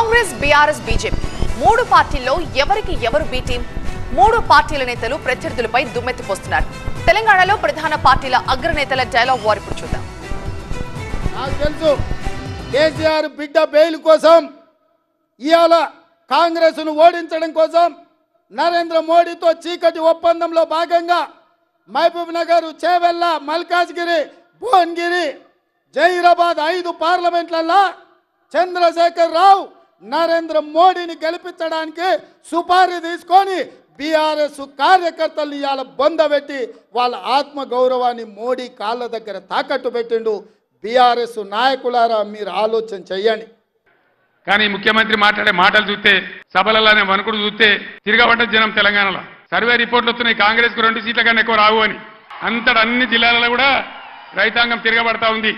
Congress, BRS, BJP మూడు పార్టీల్లో ఎవరికి ఎవరు బి టీం? మూడు పార్టీల నేతలు ప్రత్యర్థులపై దుమ్మెత్తిపోస్తున్నారు. తెలంగాణలో ప్రధాన పార్టీల అగ్రనేతల డైలాగ్ వార్ ఇప్పుడు చూద్దాం. నాకు తెలుసు కేసీఆర్ బిడ్డ బెయిల్ కోసం ఇవాళ కాంగ్రెస్ ను ఓడించడం కోసం నరేంద్ర మోడీతో చీకటి ఒప్పందంలో భాగంగా మహబూబ్ నగర్, చేవెళ్ళ, మల్కాజ్గిరి, భువనగిరి, జహీరాబాద్ 5 పార్లమెంట్లలో చంద్రశేఖర్ రావు నరేంద్ర మోడీని గెలిపించడానికి సుపారీ తీసుకొని బీఆర్ఎస్ కార్యకర్తలు ఇవాళ బొందబెట్టి వాళ్ళ ఆత్మ గౌరవాన్ని మోడీ కాళ్ళ దగ్గర తాకట్టు పెట్టిండు. బీఆర్ఎస్ నాయకులారా మీరు ఆలోచన చెయ్యండి. కానీ ముఖ్యమంత్రి మాట్లాడే మాటలు చూస్తే, సభలలోనే వణుకుడు చూస్తే తిరగబడ్డ జనం తెలంగాణలో. సర్వే రిపోర్ట్లు వస్తున్నాయి కాంగ్రెస్కు 2 సీట్ల కన్నా ఎక్కువ రావు అని. అంతటా అన్ని జిల్లాలలో కూడా రైతాంగం తిరగబడతా ఉంది.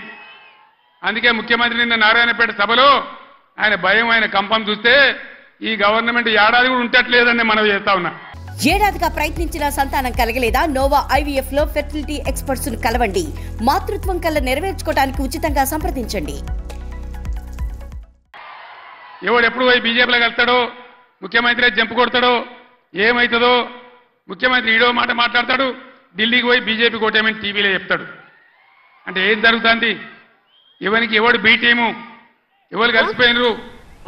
అందుకే ముఖ్యమంత్రి నిన్న నారాయణపేట సభలో ఆయన భయం, ఆయన కంపం చూస్తే ఈ గవర్నమెంట్ ఏడాది కూడా ఉంటట్లేదని మనం చేస్తా ఉన్నా. ఏడాదిగా ప్రయత్నించిన సంతానం కలగలేదా? నోవా ఐవీఎఫ్ లో ఫెర్టిలిటీ ఎక్స్పర్ట్స్ ను కలవండి. మాతృత్వం కల్లా నెరవేర్చుకోవడానికి ఉచితంగా సంప్రదించండి. ఎవడు ఎప్పుడు పోయి బీజేపీలో వెళ్తాడో, ముఖ్యమంత్రి జంపు కొడతాడో, ఏమవుతుందో ముఖ్యమంత్రి ఈడో మాట మాట్లాడతాడు, ఢిల్లీకి పోయి బీజేపీ కోటేమని టీవీలో చెప్తాడు. అంటే ఏం జరుగుతుంది? ఎవరికి ఎవడు బీ టీము, ఎవరు కలిసిపోయినరు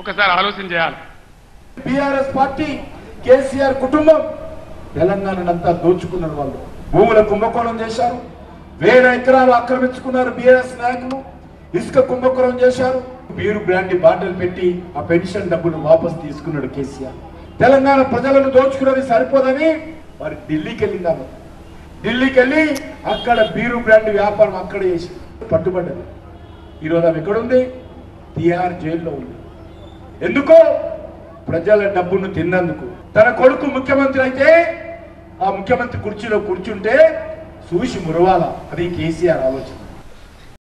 ఒకసారి ఆలోచన చేయాలి. బీఆర్ఎస్ పార్టీ, కేసీఆర్ కుటుంబం తెలంగాణనంతా దోచుకున్నారు. వాళ్ళు భూముల కుంభకోణం చేశారు, 1000 ఎకరాలు ఆక్రమించుకున్నారు. బీఆర్ఎస్ నాయకులు ఇసుక కుంభకోణం చేశారు. బీరు బ్రాండ్ బాటిల్ పెట్టి ఆ పెన్షన్ డబ్బులు వాపసు తీసుకున్నాడు కేసీఆర్. తెలంగాణ ప్రజలను దోచుకున్నది సరిపోదని వారు ఢిల్లీకి వెళ్ళినారు. ఢిల్లీకి వెళ్ళి అక్కడ బీరు బ్రాండ్ వ్యాపారం అక్కడ చేసి పట్టుబడ్డది. ఈరోజు ఆమె ఎక్కడుంది? తిహార్ జైల్లో ఉంది. ఎందుకో ప్రజల డబ్బును తిన్నందుకు. తన కొడుకు ముఖ్యమంత్రి అయితే ఆ ముఖ్యమంత్రి కుర్చీలో కూర్చుంటే చూసి మురవాల. అది కేసీఆర్ ఆలోచన.